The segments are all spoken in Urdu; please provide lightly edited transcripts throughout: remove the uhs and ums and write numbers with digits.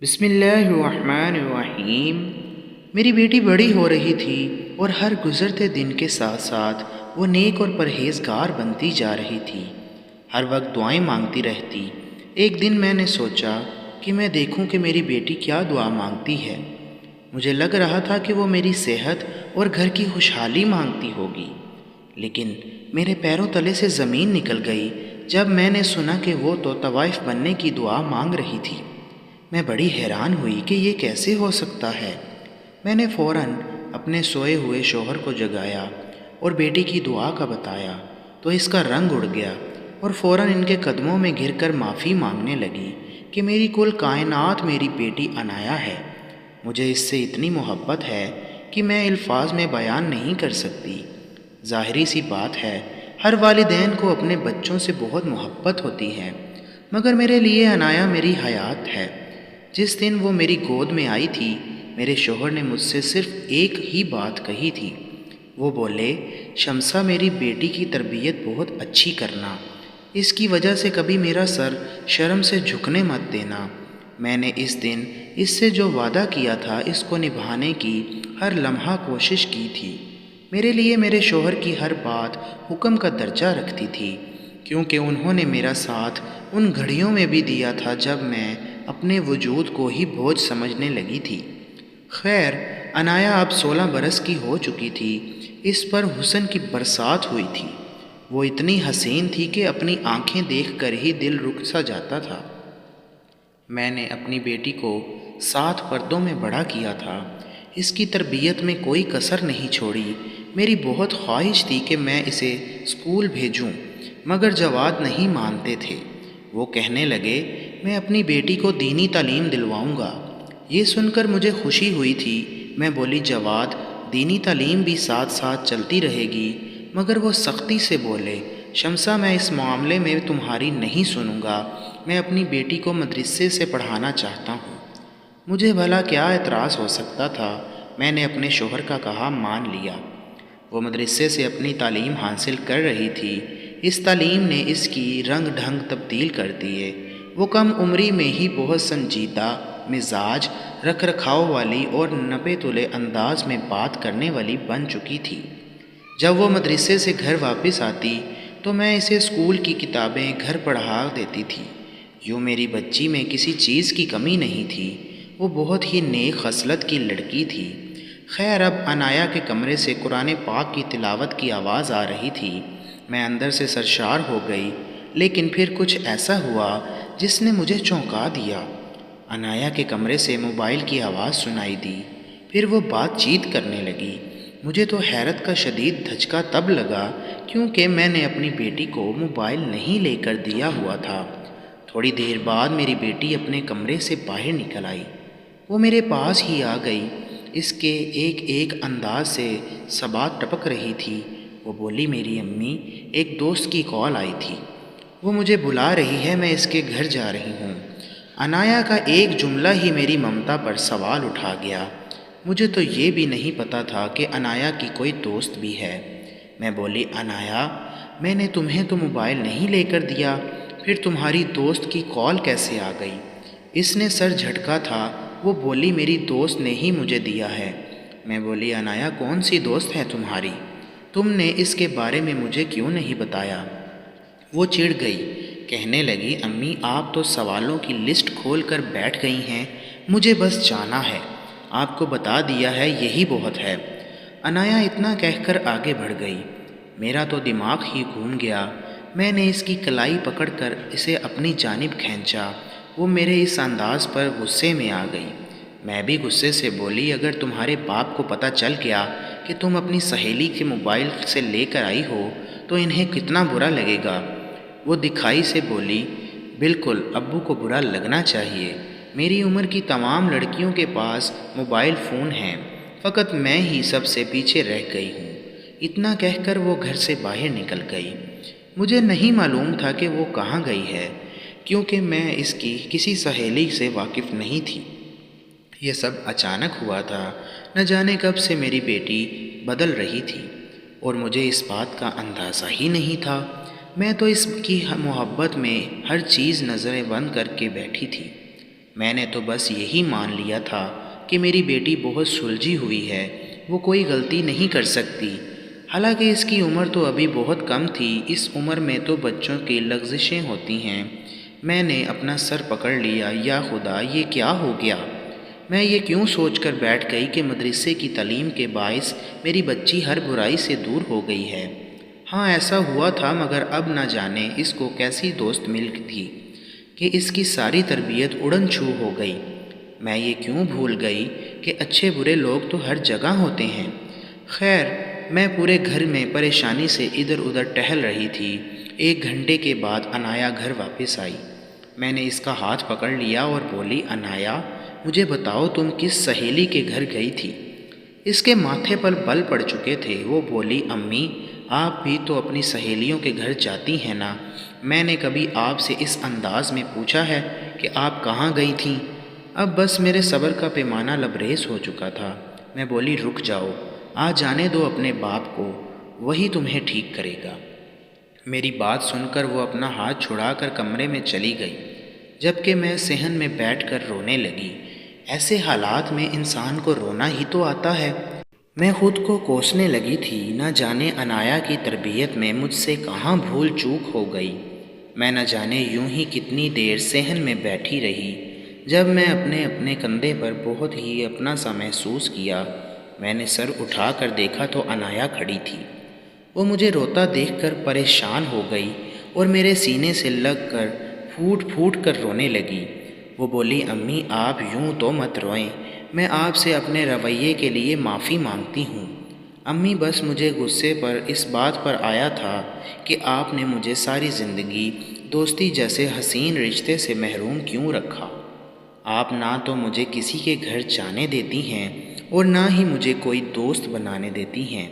بسم اللہ الرحمن الرحیم۔ میری بیٹی بڑی ہو رہی تھی اور ہر گزرتے دن کے ساتھ ساتھ وہ نیک اور پرہیزگار بنتی جا رہی تھی۔ ہر وقت دعائیں مانگتی رہتی۔ ایک دن میں نے سوچا کہ میں دیکھوں کہ میری بیٹی کیا دعا مانگتی ہے۔ مجھے لگ رہا تھا کہ وہ میری صحت اور گھر کی خوشحالی مانگتی ہوگی، لیکن میرے پیروں تلے سے زمین نکل گئی جب میں نے سنا کہ وہ تو طوائف بننے کی دعا مانگ رہی تھی۔ میں بڑی حیران ہوئی کہ یہ کیسے ہو سکتا ہے۔ میں نے فوراً اپنے سوئے ہوئے شوہر کو جگایا اور بیٹی کی دعا کا بتایا تو اس کا رنگ اڑ گیا اور فوراً ان کے قدموں میں گر کر معافی مانگنے لگی کہ میری کل کائنات میری بیٹی عنایا ہے۔ مجھے اس سے اتنی محبت ہے کہ میں الفاظ میں بیان نہیں کر سکتی۔ ظاہری سی بات ہے، ہر والدین کو اپنے بچوں سے بہت محبت ہوتی ہے، مگر میرے لیے عنایا میری حیات ہے۔ جس دن وہ میری گود میں آئی تھی، میرے شوہر نے مجھ سے صرف ایک ہی بات کہی تھی۔ وہ بولے، شمسہ میری بیٹی کی تربیت بہت اچھی کرنا، اس کی وجہ سے کبھی میرا سر شرم سے جھکنے مت دینا۔ میں نے اس دن اس سے جو وعدہ کیا تھا اس کو نبھانے کی ہر لمحہ کوشش کی تھی۔ میرے لیے میرے شوہر کی ہر بات حکم کا درجہ رکھتی تھی، کیونکہ انہوں نے میرا ساتھ ان گھڑیوں میں بھی دیا تھا جب میں اپنے وجود کو ہی بوجھ سمجھنے لگی تھی۔ خیر، عنایا اب 16 برس کی ہو چکی تھی۔ اس پر حسن کی برسات ہوئی تھی۔ وہ اتنی حسین تھی کہ اپنی آنکھیں دیکھ کر ہی دل رک سا جاتا تھا۔ میں نے اپنی بیٹی کو 7 پردوں میں بڑا کیا تھا۔ اس کی تربیت میں کوئی کسر نہیں چھوڑی۔ میری بہت خواہش تھی کہ میں اسے اسکول بھیجوں، مگر جواد نہیں مانتے تھے۔ وہ کہنے لگے، میں اپنی بیٹی کو دینی تعلیم دلواؤں گا۔ یہ سن کر مجھے خوشی ہوئی تھی۔ میں بولی، جواد، دینی تعلیم بھی ساتھ ساتھ چلتی رہے گی، مگر وہ سختی سے بولے، شمسہ میں اس معاملے میں تمہاری نہیں سنوں گا۔ میں اپنی بیٹی کو مدرسے سے پڑھانا چاہتا ہوں۔ مجھے بھلا کیا اعتراض ہو سکتا تھا؟ میں نے اپنے شوہر کا کہا مان لیا۔ وہ مدرسے سے اپنی تعلیم حاصل کر رہی تھی۔ اس تعلیم نے اس کی رنگ ڈھنگ تبدیل کر دیے۔ وہ کم عمری میں ہی بہت سنجیدہ مزاج، رکھ رکھاؤ والی اور نپے تلے انداز میں بات کرنے والی بن چکی تھی۔ جب وہ مدرسے سے گھر واپس آتی تو میں اسے اسکول کی کتابیں گھر پڑھا دیتی تھی۔ یوں میری بچی میں کسی چیز کی کمی نہیں تھی۔ وہ بہت ہی نیک خصلت کی لڑکی تھی۔ خیر، اب عنایا کے کمرے سے قرآن پاک کی تلاوت کی آواز آ رہی تھی۔ میں اندر سے سرشار ہو گئی، لیکن پھر کچھ ایسا ہوا جس نے مجھے چونکا دیا۔ عنایا کے کمرے سے موبائل کی آواز سنائی دی، پھر وہ بات چیت کرنے لگی۔ مجھے تو حیرت کا شدید دھچکا تب لگا کیونکہ میں نے اپنی بیٹی کو موبائل نہیں لے کر دیا ہوا تھا۔ تھوڑی دیر بعد میری بیٹی اپنے کمرے سے باہر نکل آئی۔ وہ میرے پاس ہی آ گئی۔ اس کے ایک ایک انداز سے صبات ٹپک رہی تھی۔ وہ بولی، میری امی، ایک دوست کی کال آئی تھی، وہ مجھے بلا رہی ہے، میں اس کے گھر جا رہی ہوں۔ عنایا کا ایک جملہ ہی میری ممتا پر سوال اٹھا گیا۔ مجھے تو یہ بھی نہیں پتا تھا کہ عنایا کی کوئی دوست بھی ہے۔ میں بولی، عنایا، میں نے تمہیں تو موبائل نہیں لے کر دیا، پھر تمہاری دوست کی کال کیسے آ گئی؟ اس نے سر جھٹکا تھا۔ وہ بولی، میری دوست نے ہی مجھے دیا ہے۔ میں بولی، عنایا، کون سی دوست ہے تمہاری؟ تم نے اس کے بارے میں مجھے کیوں نہیں بتایا؟ وہ چڑ گئی، کہنے لگی، امی، آپ تو سوالوں کی لسٹ کھول کر بیٹھ گئی ہیں، مجھے بس جانا ہے، آپ کو بتا دیا ہے، یہی بہت ہے۔ عنایا اتنا کہہ کر آگے بڑھ گئی۔ میرا تو دماغ ہی گھوم گیا۔ میں نے اس کی کلائی پکڑ کر اسے اپنی جانب کھینچا۔ وہ میرے اس انداز پر غصے میں آ گئی۔ میں بھی غصے سے بولی، اگر تمہارے باپ کو پتہ چل گیا کہ تم اپنی سہیلی کے موبائل سے لے کر آئی ہو تو انہیں کتنا برا لگے گا۔ وہ دکھائی سے بولی، بالکل، ابو کو برا لگنا چاہیے۔ میری عمر کی تمام لڑکیوں کے پاس موبائل فون ہیں، فقط میں ہی سب سے پیچھے رہ گئی ہوں۔ اتنا کہہ کر وہ گھر سے باہر نکل گئی۔ مجھے نہیں معلوم تھا کہ وہ کہاں گئی ہے، کیونکہ میں اس کی کسی سہیلی سے واقف نہیں تھی۔ یہ سب اچانک ہوا تھا۔ نہ جانے کب سے میری بیٹی بدل رہی تھی اور مجھے اس بات کا اندازہ ہی نہیں تھا۔ میں تو اس کی محبت میں ہر چیز نظریں بند کر کے بیٹھی تھی۔ میں نے تو بس یہی مان لیا تھا کہ میری بیٹی بہت سلجھی ہوئی ہے، وہ کوئی غلطی نہیں کر سکتی۔ حالانکہ اس کی عمر تو ابھی بہت کم تھی، اس عمر میں تو بچوں کی لغزشیں ہوتی ہیں۔ میں نے اپنا سر پکڑ لیا، یا خدا یہ کیا ہو گیا؟ میں یہ کیوں سوچ کر بیٹھ گئی کہ مدرسے کی تعلیم کے باعث میری بچی ہر برائی سے دور ہو گئی ہے۔ ہاں ایسا ہوا تھا، مگر اب نہ جانے اس کو کیسی دوست مل تھی کہ اس کی ساری تربیت اڑن چھو ہو گئی۔ میں یہ کیوں بھول گئی کہ اچھے برے لوگ تو ہر جگہ ہوتے ہیں۔ خیر، میں پورے گھر میں پریشانی سے ادھر ادھر ٹہل رہی تھی۔ 1 گھنٹے کے بعد انایا گھر واپس آئی۔ میں نے اس کا ہاتھ پکڑ لیا اور بولی، انایا مجھے بتاؤ تم کس سہیلی کے گھر گئی تھی؟ اس کے ماتھے پر بل پڑ چکے تھے۔ وہ بولی، امی آپ بھی تو اپنی سہیلیوں کے گھر جاتی ہیں نا، میں نے کبھی آپ سے اس انداز میں پوچھا ہے کہ آپ کہاں گئی تھیں؟ اب بس میرے صبر کا پیمانہ لبریز ہو چکا تھا۔ میں بولی، رک جاؤ، آج جانے دو اپنے باپ کو، وہی تمہیں ٹھیک کرے گا۔ میری بات سن کر وہ اپنا ہاتھ چھڑا کر کمرے میں چلی گئی، جبکہ میں صحن میں بیٹھ کر رونے لگی۔ ایسے حالات میں انسان کو رونا ہی تو آتا ہے۔ میں خود کو کوسنے لگی تھی، نہ جانے انایا کی تربیت میں مجھ سے کہاں بھول چوک ہو گئی۔ میں نہ جانے یوں ہی کتنی دیر صحن میں بیٹھی رہی۔ جب میں اپنے کندھے پر بہت ہی اپنا سا محسوس کیا، میں نے سر اٹھا کر دیکھا تو انایا کھڑی تھی۔ وہ مجھے روتا دیکھ کر پریشان ہو گئی اور میرے سینے سے لگ کر پھوٹ پھوٹ کر رونے لگی۔ وہ بولی، امی آپ یوں تو مت روئیں، میں آپ سے اپنے رویے کے لیے معافی مانگتی ہوں۔ امی بس مجھے غصے پر اس بات پر آیا تھا کہ آپ نے مجھے ساری زندگی دوستی جیسے حسین رشتے سے محروم کیوں رکھا۔ آپ نہ تو مجھے کسی کے گھر جانے دیتی ہیں اور نہ ہی مجھے کوئی دوست بنانے دیتی ہیں۔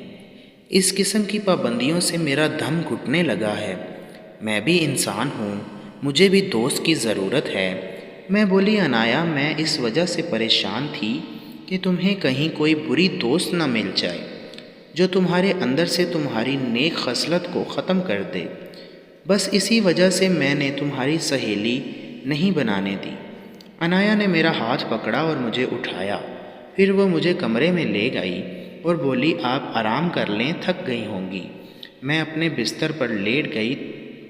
اس قسم کی پابندیوں سے میرا دم گھٹنے لگا ہے۔ میں بھی انسان ہوں، مجھے بھی دوست کی ضرورت ہے۔ میں بولی، انایا میں اس وجہ سے پریشان تھی کہ تمہیں کہیں کوئی بری دوست نہ مل جائے جو تمہارے اندر سے تمہاری نیک خصلت کو ختم کر دے۔ بس اسی وجہ سے میں نے تمہاری سہیلی نہیں بنانے دی۔ انایا نے میرا ہاتھ پکڑا اور مجھے اٹھایا، پھر وہ مجھے کمرے میں لے گئی اور بولی، آپ آرام کر لیں، تھک گئی ہوں گی۔ میں اپنے بستر پر لیٹ گئی،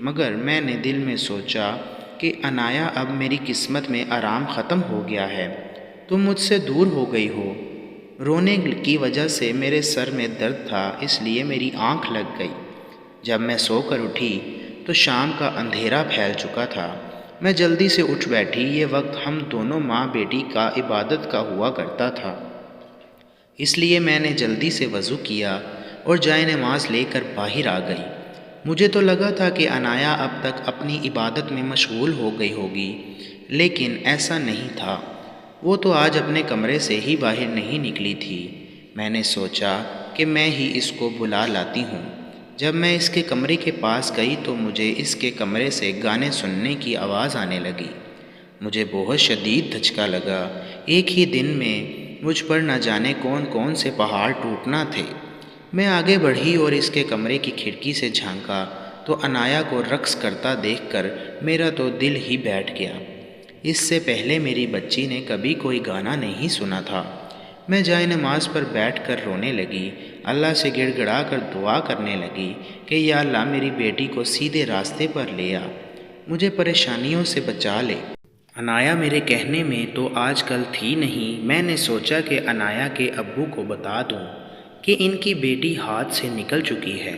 مگر میں نے دل میں سوچا کہ انایا اب میری قسمت میں آرام ختم ہو گیا ہے، تم مجھ سے دور ہو گئی ہو۔ رونے کی وجہ سے میرے سر میں درد تھا، اس لیے میری آنکھ لگ گئی۔ جب میں سو کر اٹھی تو شام کا اندھیرا پھیل چکا تھا۔ میں جلدی سے اٹھ بیٹھی۔ یہ وقت ہم دونوں ماں بیٹی کا عبادت کا ہوا کرتا تھا، اس لیے میں نے جلدی سے وضو کیا اور جائے نماز لے کر باہر آ گئی۔ مجھے تو لگا تھا کہ انایا اب تک اپنی عبادت میں مشغول ہو گئی ہوگی، لیکن ایسا نہیں تھا۔ وہ تو آج اپنے کمرے سے ہی باہر نہیں نکلی تھی۔ میں نے سوچا کہ میں ہی اس کو بلا لاتی ہوں۔ جب میں اس کے کمرے کے پاس گئی تو مجھے اس کے کمرے سے گانے سننے کی آواز آنے لگی۔ مجھے بہت شدید دھچکا لگا۔ ایک ہی دن میں مجھ پر نہ جانے کون کون سے پہاڑ ٹوٹنا تھے۔ میں آگے بڑھی اور اس کے کمرے کی کھڑکی سے جھانکا تو انایا کو رقص کرتا دیکھ کر میرا تو دل ہی بیٹھ گیا۔ اس سے پہلے میری بچی نے کبھی کوئی گانا نہیں سنا تھا۔ میں جائے نماز پر بیٹھ کر رونے لگی، اللہ سے گڑ گڑا کر دعا کرنے لگی کہ یا اللہ میری بیٹی کو سیدھے راستے پر لے آ، مجھے پریشانیوں سے بچا لے۔ انایا میرے کہنے میں تو آج کل تھی نہیں۔ میں نے سوچا کہ انایا کے ابو کو بتا دوں کہ ان کی بیٹی ہاتھ سے نکل چکی ہے،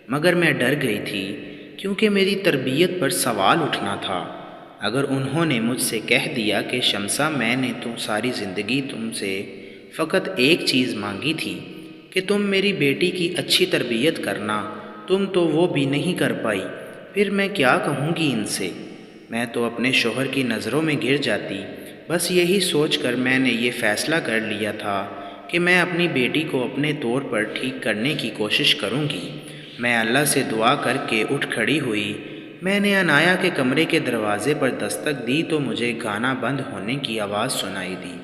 مگر میں ڈر گئی تھی کیونکہ میری تربیت پر سوال اٹھنا تھا۔ اگر انہوں نے مجھ سے کہہ دیا کہ شمسا میں نے ساری زندگی تم سے فقط ایک چیز مانگی تھی کہ تم میری بیٹی کی اچھی تربیت کرنا، تم تو وہ بھی نہیں کر پائی، پھر میں کیا کہوں گی ان سے؟ میں تو اپنے شوہر کی نظروں میں گر جاتی۔ بس یہی سوچ کر میں نے یہ فیصلہ کر لیا تھا کہ میں اپنی بیٹی کو اپنے طور پر ٹھیک کرنے کی کوشش کروں گی۔ میں اللہ سے دعا کر کے اٹھ کھڑی ہوئی۔ میں نے انایا کے کمرے کے دروازے پر دستک دی تو مجھے گانا بند ہونے کی آواز سنائی دی۔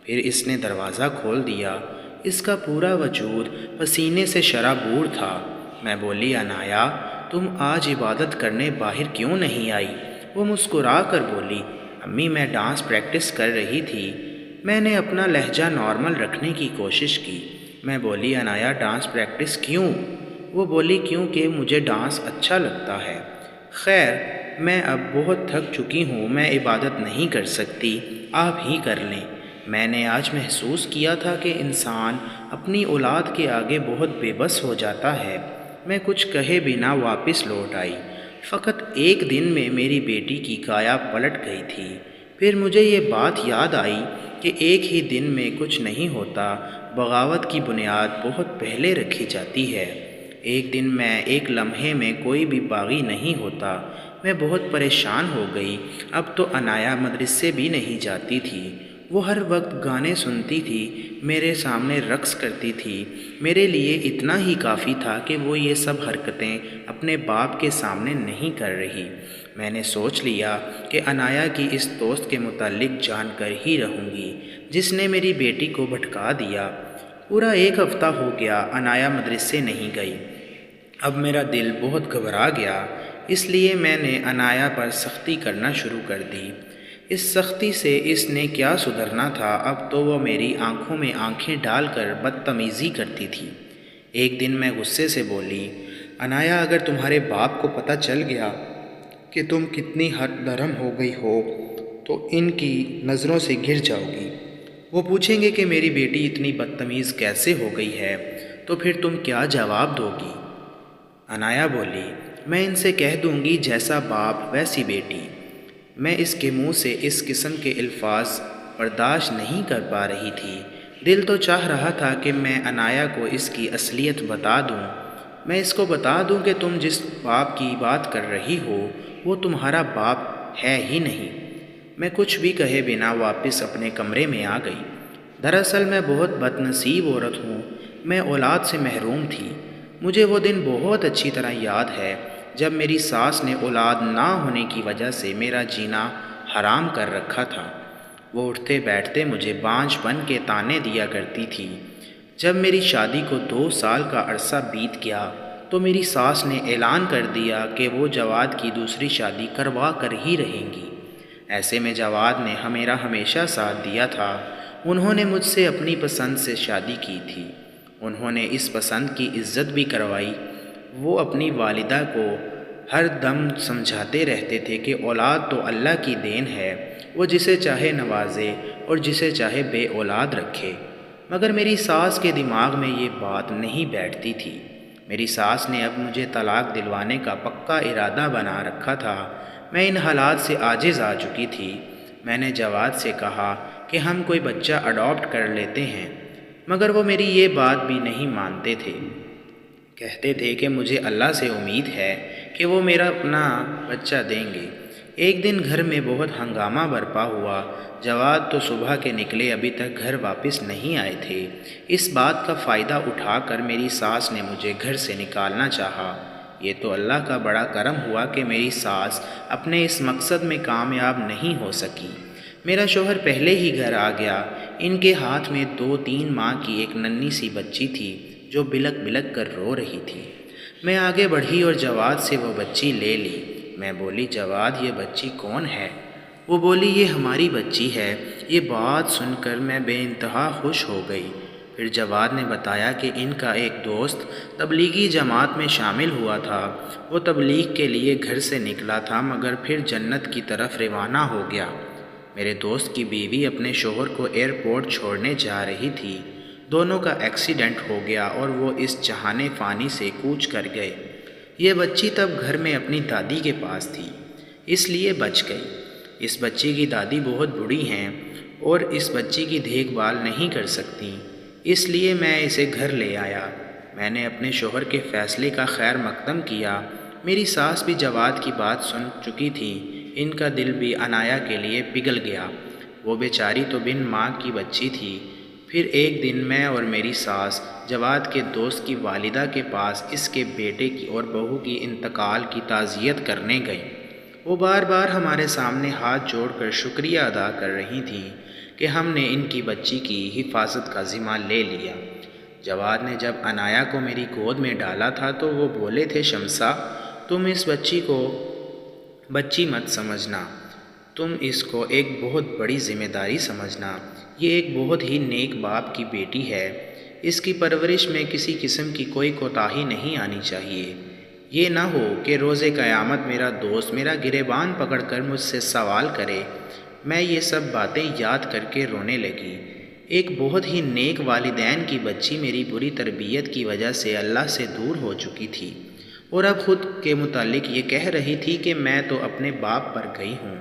پھر اس نے دروازہ کھول دیا۔ اس کا پورا وجود پسینے سے شرابور تھا۔ میں بولی، انایا تم آج عبادت کرنے باہر کیوں نہیں آئی؟ وہ مسکرا کر بولی، امی میں ڈانس پریکٹس کر رہی تھی۔ میں نے اپنا لہجہ نارمل رکھنے کی کوشش کی۔ میں بولی عنایا ڈانس پریکٹس کیوں؟ وہ بولی کیونکہ مجھے ڈانس اچھا لگتا ہے۔ خیر میں اب بہت تھک چکی ہوں، میں عبادت نہیں کر سکتی، آپ ہی کر لیں۔ میں نے آج محسوس کیا تھا کہ انسان اپنی اولاد کے آگے بہت بے بس ہو جاتا ہے۔ میں کچھ کہے بنا واپس لوٹ آئی۔ فقط ایک دن میں میری بیٹی کی کایا پلٹ گئی تھی۔ پھر مجھے یہ بات یاد آئی کہ ایک ہی دن میں کچھ نہیں ہوتا، بغاوت کی بنیاد بہت پہلے رکھی جاتی ہے۔ ایک دن میں، ایک لمحے میں کوئی بھی باغی نہیں ہوتا۔ میں بہت پریشان ہو گئی۔ اب تو عنایا مدرسے بھی نہیں جاتی تھی۔ وہ ہر وقت گانے سنتی تھی، میرے سامنے رقص کرتی تھی۔ میرے لیے اتنا ہی کافی تھا کہ وہ یہ سب حرکتیں اپنے باپ کے سامنے نہیں کر رہی۔ میں نے سوچ لیا کہ عنایا کی اس دوست کے متعلق جان کر ہی رہوں گی جس نے میری بیٹی کو بھٹکا دیا۔ پورا ایک ہفتہ ہو گیا عنایا مدرسے نہیں گئی۔ اب میرا دل بہت گھبرا گیا، اس لیے میں نے عنایا پر سختی کرنا شروع کر دی۔ اس سختی سے اس نے کیا سدھرنا تھا؟ اب تو وہ میری آنکھوں میں آنکھیں ڈال کر بدتمیزی کرتی تھی۔ ایک دن میں غصے سے بولی عنایا اگر تمہارے باپ کو پتہ چل گیا کہ تم کتنی ہٹ درم ہو گئی ہو تو ان کی نظروں سے گر جاؤ گی۔ وہ پوچھیں گے کہ میری بیٹی اتنی بدتمیز کیسے ہو گئی ہے، تو پھر تم کیا جواب دو گی؟ عنایا بولی میں ان سے کہہ دوں گی جیسا باپ ویسی بیٹی۔ میں اس کے منہ سے اس قسم کے الفاظ برداشت نہیں کر پا رہی تھی۔ دل تو چاہ رہا تھا کہ میں عنایا کو اس کی اصلیت بتا دوں۔ میں اس کو بتا دوں کہ تم جس باپ کی بات کر رہی ہو وہ تمہارا باپ ہے ہی نہیں۔ میں کچھ بھی کہے بنا واپس اپنے کمرے میں آ گئی۔ دراصل میں بہت بد نصیب عورت ہوں، میں اولاد سے محروم تھی۔ مجھے وہ دن بہت اچھی طرح یاد ہے جب میری ساس نے اولاد نہ ہونے کی وجہ سے میرا جینا حرام کر رکھا تھا۔ وہ اٹھتے بیٹھتے مجھے بانجھ بن کے طعنے دیا کرتی تھی۔ جب میری شادی کو 2 سال کا عرصہ بیت گیا تو میری ساس نے اعلان کر دیا کہ وہ جواد کی دوسری شادی کروا کر ہی رہیں گی۔ ایسے میں جواد نے میرا ہمیشہ ساتھ دیا تھا۔ انہوں نے مجھ سے اپنی پسند سے شادی کی تھی۔ انہوں نے اس پسند کی عزت بھی کروائی۔ وہ اپنی والدہ کو ہر دم سمجھاتے رہتے تھے کہ اولاد تو اللہ کی دین ہے، وہ جسے چاہے نوازے اور جسے چاہے بے اولاد رکھے۔ مگر میری ساس کے دماغ میں یہ بات نہیں بیٹھتی تھی۔ میری ساس نے اب مجھے طلاق دلوانے کا پکا ارادہ بنا رکھا تھا۔ میں ان حالات سے عاجز آ چکی تھی۔ میں نے جواد سے کہا کہ ہم کوئی بچہ اڈاپٹ کر لیتے ہیں، مگر وہ میری یہ بات بھی نہیں مانتے تھے۔ کہتے تھے کہ مجھے اللہ سے امید ہے کہ وہ میرا اپنا بچہ دیں گے۔ ایک دن گھر میں بہت ہنگامہ برپا ہوا۔ جواد تو صبح کے نکلے ابھی تک گھر واپس نہیں آئے تھے۔ اس بات کا فائدہ اٹھا کر میری ساس نے مجھے گھر سے نکالنا چاہا۔ یہ تو اللہ کا بڑا کرم ہوا کہ میری ساس اپنے اس مقصد میں کامیاب نہیں ہو سکی۔ میرا شوہر پہلے ہی گھر آ گیا۔ ان کے ہاتھ میں 2-3 ماہ کی ایک ننھی سی بچی تھی جو بلک بلک کر رو رہی تھی۔ میں آگے بڑھی اور جواد سے وہ بچی لے لی۔ میں بولی جواد یہ بچی کون ہے؟ وہ بولی یہ ہماری بچی ہے۔ یہ بات سن کر میں بے انتہا خوش ہو گئی۔ پھر جواد نے بتایا کہ ان کا ایک دوست تبلیغی جماعت میں شامل ہوا تھا۔ وہ تبلیغ کے لیے گھر سے نکلا تھا مگر پھر جنت کی طرف روانہ ہو گیا۔ میرے دوست کی بیوی اپنے شوہر کو ایئرپورٹ چھوڑنے جا رہی تھی۔ دونوں کا ایکسیڈنٹ ہو گیا اور وہ اس جہان فانی سے کوچ کر گئے۔ یہ بچی تب گھر میں اپنی دادی کے پاس تھی، اس لیے بچ گئی۔ اس بچی کی دادی بہت بوڑھی ہیں اور اس بچی کی دیکھ بھال نہیں کر سکتی، اس لیے میں اسے گھر لے آیا۔ میں نے اپنے شوہر کے فیصلے کا خیر مقدم کیا۔ میری ساس بھی جواد کی بات سن چکی تھی۔ ان کا دل بھی عنایا کے لیے پگھل گیا۔ وہ بیچاری تو بن ماں کی بچی تھی۔ پھر ایک دن میں اور میری ساس جواد کے دوست کی والدہ کے پاس اس کے بیٹے کی اور بہو کی انتقال کی تعزیت کرنے گئیں۔ وہ بار بار ہمارے سامنے ہاتھ جوڑ کر شکریہ ادا کر رہی تھیں کہ ہم نے ان کی بچی کی حفاظت کا ذمہ لے لیا۔ جواد نے جب عنایا کو میری گود میں ڈالا تھا تو وہ بولے تھے شمسا تم اس بچی کو بچی مت سمجھنا، تم اس کو ایک بہت بڑی ذمہ داری سمجھنا۔ یہ ایک بہت ہی نیک باپ کی بیٹی ہے۔ اس کی پرورش میں کسی قسم کی کوئی کوتاہی نہیں آنی چاہیے۔ یہ نہ ہو کہ روز قیامت میرا دوست میرا گریبان پکڑ کر مجھ سے سوال کرے۔ میں یہ سب باتیں یاد کر کے رونے لگی۔ ایک بہت ہی نیک والدین کی بچی میری بری تربیت کی وجہ سے اللہ سے دور ہو چکی تھی، اور اب خود کے متعلق یہ کہہ رہی تھی کہ میں تو اپنے باپ پر گئی ہوں۔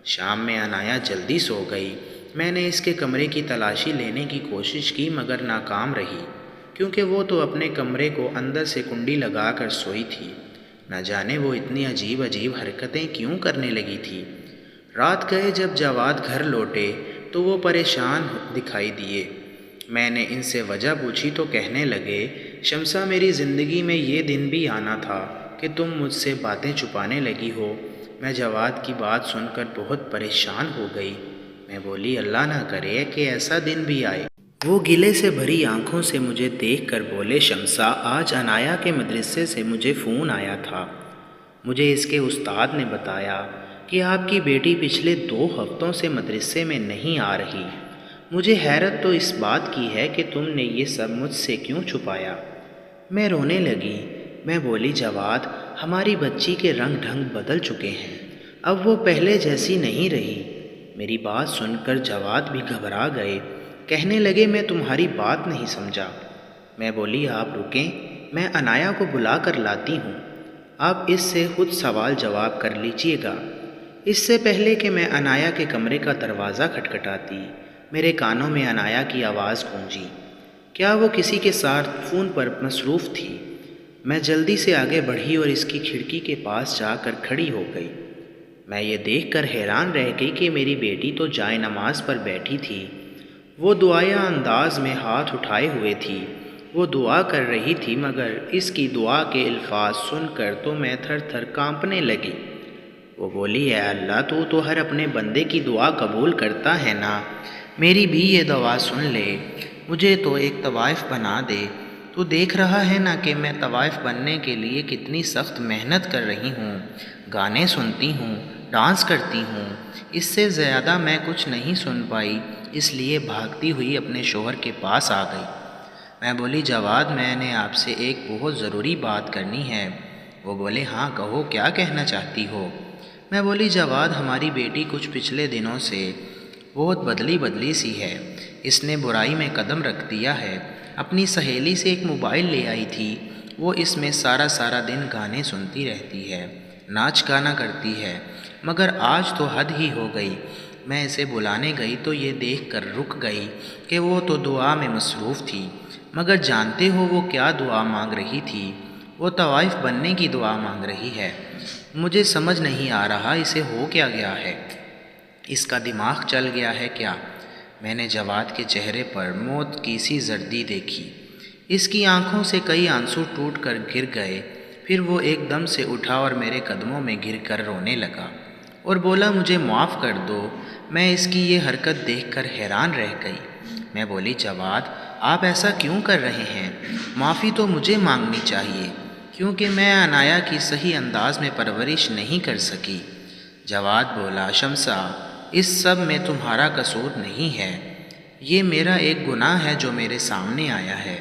شام میں عنایا جلدی سو گئی۔ میں نے اس کے کمرے کی تلاشی لینے کی کوشش کی مگر ناکام رہی، کیونکہ وہ تو اپنے کمرے کو اندر سے کنڈی لگا کر سوئی تھی۔ نہ جانے وہ اتنی عجیب عجیب حرکتیں کیوں کرنے لگی تھی۔ رات گئے جب جواد گھر لوٹے تو وہ پریشان دکھائی دیے۔ میں نے ان سے وجہ پوچھی تو کہنے لگے، شمسہ میری زندگی میں یہ دن بھی آنا تھا کہ تم مجھ سے باتیں چھپانے لگی ہو۔ میں جواد کی بات سن کر بہت پریشان ہو گئی۔ میں بولی، اللہ نہ کرے کہ ایسا دن بھی آئے۔ وہ گلے سے بھری آنکھوں سے مجھے دیکھ کر بولے، شمسہ آج عنایا کے مدرسے سے مجھے فون آیا تھا۔ مجھے اس کے استاد نے بتایا کہ آپ کی بیٹی پچھلے 2 ہفتوں سے مدرسے میں نہیں آ رہی۔ مجھے حیرت تو اس بات کی ہے کہ تم نے یہ سب مجھ سے کیوں چھپایا۔ میں رونے لگی۔ میں بولی، جواد ہماری بچی کے رنگ ڈھنگ بدل چکے ہیں، اب وہ پہلے جیسی نہیں رہی۔ میری بات سن کر جواد بھی گھبرا گئے، کہنے لگے میں تمہاری بات نہیں سمجھا۔ میں بولی، آپ رکیں، میں عنایا کو بلا کر لاتی ہوں، آپ اس سے خود سوال جواب کر لیجیے گا۔ اس سے پہلے کہ میں عنایا کے کمرے کا دروازہ کھٹکھٹاتی، میرے کانوں میں عنایا کی آواز گونجی۔ کیا وہ کسی کے ساتھ فون پر مصروف تھی؟ میں جلدی سے آگے بڑھی اور اس کی کھڑکی کے پاس جا کر کھڑی ہو گئی۔ میں یہ دیکھ کر حیران رہ گئی کہ میری بیٹی تو جائے نماز پر بیٹھی تھی۔ وہ دعائیا انداز میں ہاتھ اٹھائے ہوئے تھی۔ وہ دعا کر رہی تھی مگر اس کی دعا کے الفاظ سن کر تو میں تھر تھر کانپنے لگی۔ وہ بولی، اے اللہ تو ہر اپنے بندے کی دعا قبول کرتا ہے نا، میری بھی یہ دعا سن لے، مجھے تو ایک طوائف بنا دے۔ تو دیکھ رہا ہے نا کہ میں طوائف بننے کے لیے کتنی سخت محنت کر رہی ہوں، گانے سنتی ہوں، ڈانس کرتی ہوں۔ اس سے زیادہ میں کچھ نہیں سن پائی، اس لیے بھاگتی ہوئی اپنے شوہر کے پاس آ گئی۔ میں بولی، جواد میں نے آپ سے ایک بہت ضروری بات کرنی ہے۔ وہ بولے، ہاں کہو، کیا کہنا چاہتی ہو؟ میں بولی، جواد ہماری بیٹی کچھ پچھلے دنوں سے بہت بدلی سی ہے، اس نے برائی میں قدم رکھ دیا ہے۔ اپنی سہیلی سے ایک موبائل لے آئی تھی، وہ اس میں سارا دن گانے سنتی رہتی ہے، ناچ گانا کرتی ہے، مگر آج تو حد ہی ہو گئی۔ میں اسے بلانے گئی تو یہ دیکھ کر رک گئی کہ وہ تو دعا میں مصروف تھی، مگر جانتے ہو وہ کیا دعا مانگ رہی تھی؟ وہ طوائف بننے کی دعا مانگ رہی ہے۔ مجھے سمجھ نہیں آ رہا اسے ہو کیا گیا ہے، اس کا دماغ چل گیا ہے کیا؟ میں نے جواد کے چہرے پر موت کی سی زردی دیکھی۔ اس کی آنکھوں سے کئی آنسو ٹوٹ کر گر گئے، پھر وہ ایک دم سے اٹھا اور میرے قدموں میں گر کر رونے لگا اور بولا، مجھے معاف کر دو۔ میں اس کی یہ حرکت دیکھ کر حیران رہ گئی۔ میں بولی، جواد آپ ایسا کیوں کر رہے ہیں؟ معافی تو مجھے مانگنی چاہیے، کیونکہ میں عنایا کی صحیح انداز میں پرورش نہیں کر سکی۔ جواد بولا، شمسہ اس سب میں تمہارا قصور نہیں ہے، یہ میرا ایک گناہ ہے جو میرے سامنے آیا ہے،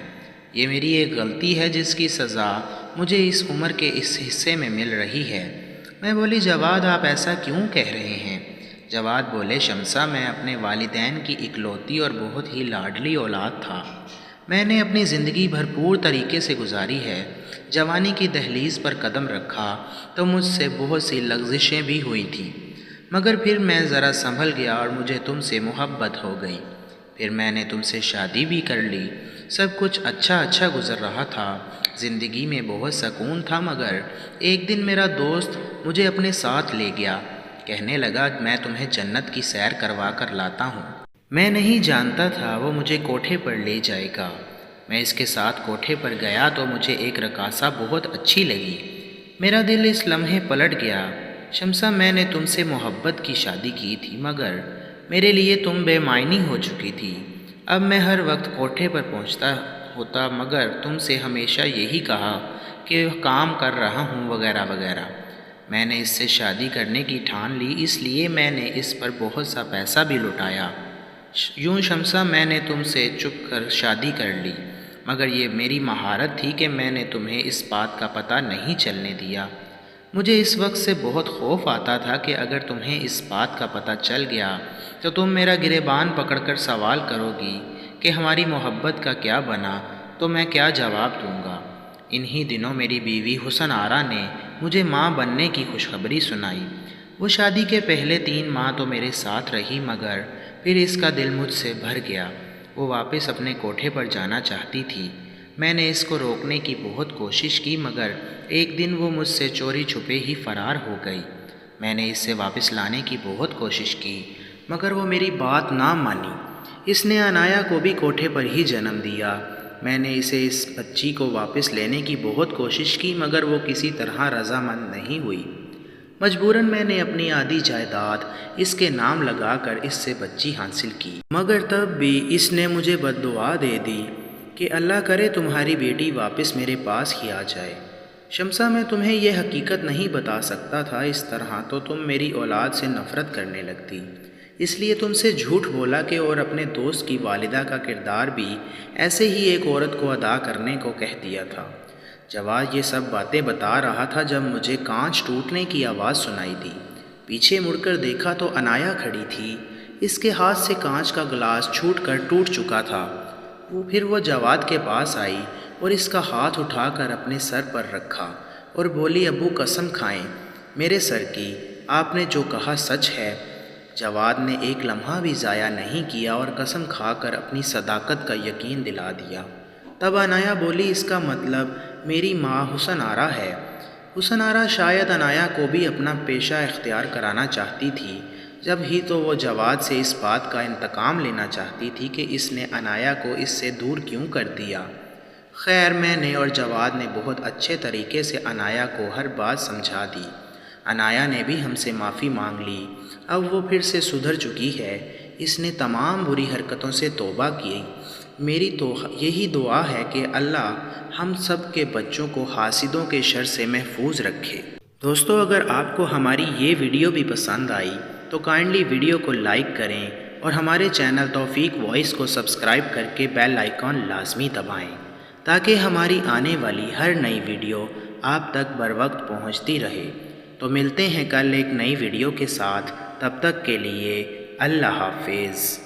یہ میری ایک غلطی ہے جس کی سزا مجھے اس عمر کے اس حصے میں مل رہی ہے۔ میں بولی، جواد آپ ایسا کیوں کہہ رہے ہیں؟ جواد بولے، شمسہ میں اپنے والدین کی اکلوتی اور بہت ہی لاڈلی اولاد تھا۔ میں نے اپنی زندگی بھرپور طریقے سے گزاری ہے۔ جوانی کی دہلیز پر قدم رکھا تو مجھ سے بہت سی لغزشیں بھی ہوئی تھیں، مگر پھر میں ذرا سنبھل گیا اور مجھے تم سے محبت ہو گئی۔ پھر میں نے تم سے شادی بھی کر لی۔ سب کچھ اچھا گزر رہا تھا، زندگی میں بہت سکون تھا، مگر ایک دن میرا دوست مجھے اپنے ساتھ لے گیا، کہنے لگا میں تمہیں جنت کی سیر کروا کر لاتا ہوں۔ میں نہیں جانتا تھا وہ مجھے کوٹھے پر لے جائے گا۔ میں اس کے ساتھ کوٹھے پر گیا تو مجھے ایک رقاصہ بہت اچھی لگی۔ میرا دل اس لمحے پلٹ گیا۔ شمسہ میں نے تم سے محبت کی شادی کی تھی، مگر میرے لیے تم بے معنی ہو چکی تھی۔ اب میں ہر وقت کوٹھے پر پہنچتا ہوتا مگر تم سے ہمیشہ یہی کہا کہ کام کر رہا ہوں وغیرہ وغیرہ۔ میں نے اس سے شادی کرنے کی ٹھان لی، اس لیے میں نے اس پر بہت سا پیسہ بھی لٹایا۔ یوں شمسہ میں نے تم سے چپ کر شادی کر لی، مگر یہ میری مہارت تھی کہ میں نے تمہیں اس بات کا پتہ نہیں چلنے دیا۔ مجھے اس وقت سے بہت خوف آتا تھا کہ اگر تمہیں اس بات کا پتہ چل گیا تو تم میرا گریبان پکڑ کر سوال کرو گی کہ ہماری محبت کا کیا بنا، تو میں کیا جواب دوں گا۔ انہی دنوں میری بیوی حسن آرا نے مجھے ماں بننے کی خوشخبری سنائی۔ وہ شادی کے پہلے 3 ماہ تو میرے ساتھ رہی، مگر پھر اس کا دل مجھ سے بھر گیا۔ وہ واپس اپنے کوٹھے پر جانا چاہتی تھی۔ میں نے اس کو روکنے کی بہت کوشش کی، مگر ایک دن وہ مجھ سے چوری چھپے ہی فرار ہو گئی۔ میں نے اس سے واپس لانے کی بہت کوشش کی، مگر وہ میری بات نہ مانی۔ اس نے عنایا کو بھی کوٹھے پر ہی جنم دیا۔ میں نے اس بچی کو واپس لینے کی بہت کوشش کی، مگر وہ کسی طرح رضامند نہیں ہوئی۔ مجبوراً میں نے اپنی آدھی جائیداد اس کے نام لگا کر اس سے بچی حاصل کی، مگر تب بھی اس نے مجھے بد دعا دے دی کہ اللہ کرے تمہاری بیٹی واپس میرے پاس ہی آ جائے۔ شمسہ میں تمہیں یہ حقیقت نہیں بتا سکتا تھا، اس طرح تو تم میری اولاد سے نفرت کرنے لگتی، اس لیے تم سے جھوٹ بولا کہ اور اپنے دوست کی والدہ کا کردار بھی ایسے ہی ایک عورت کو ادا کرنے کو کہہ دیا تھا۔ جواد یہ سب باتیں بتا رہا تھا جب مجھے کانچ ٹوٹنے کی آواز سنائی دی۔ پیچھے مڑ کر دیکھا تو عنایا کھڑی تھی۔ اس کے ہاتھ سے کانچ کا گلاس چھوٹ کر ٹوٹ چکا تھا۔ پھر وہ جواد کے پاس آئی اور اس کا ہاتھ اٹھا کر اپنے سر پر رکھا اور بولی، ابو قسم کھائیں میرے سر کی، آپ نے جو کہا سچ ہے۔ جواد نے ایک لمحہ بھی ضائع نہیں کیا اور قسم کھا کر اپنی صداقت کا یقین دلا دیا۔ تب عنایا بولی، اس کا مطلب میری ماں حسن آرا ہے۔ حسن آرا شاید عنایا کو بھی اپنا پیشہ اختیار کرانا چاہتی تھی، جب ہی تو وہ جواد سے اس بات کا انتقام لینا چاہتی تھی کہ اس نے عنایا کو اس سے دور کیوں کر دیا۔ خیر، میں نے اور جواد نے بہت اچھے طریقے سے عنایا کو ہر بات سمجھا دی۔ عنایا نے بھی ہم سے معافی مانگ لی۔ اب وہ پھر سے سدھر چکی ہے۔ اس نے تمام بری حرکتوں سے توبہ کی۔ میری تو یہی دعا ہے کہ اللہ ہم سب کے بچوں کو حاسدوں کے شر سے محفوظ رکھے۔ دوستو، اگر آپ کو ہماری یہ ویڈیو بھی پسند آئی تو کائنڈلی ویڈیو کو لائک کریں اور ہمارے چینل توفیق وائس کو سبسکرائب کر کے بیل آئیکن لازمی دبائیں تاکہ ہماری آنے والی ہر نئی ویڈیو آپ تک بروقت پہنچتی رہے۔ تو ملتے ہیں کل ایک نئی ویڈیو کے ساتھ، تب تک کے لیے اللہ حافظ۔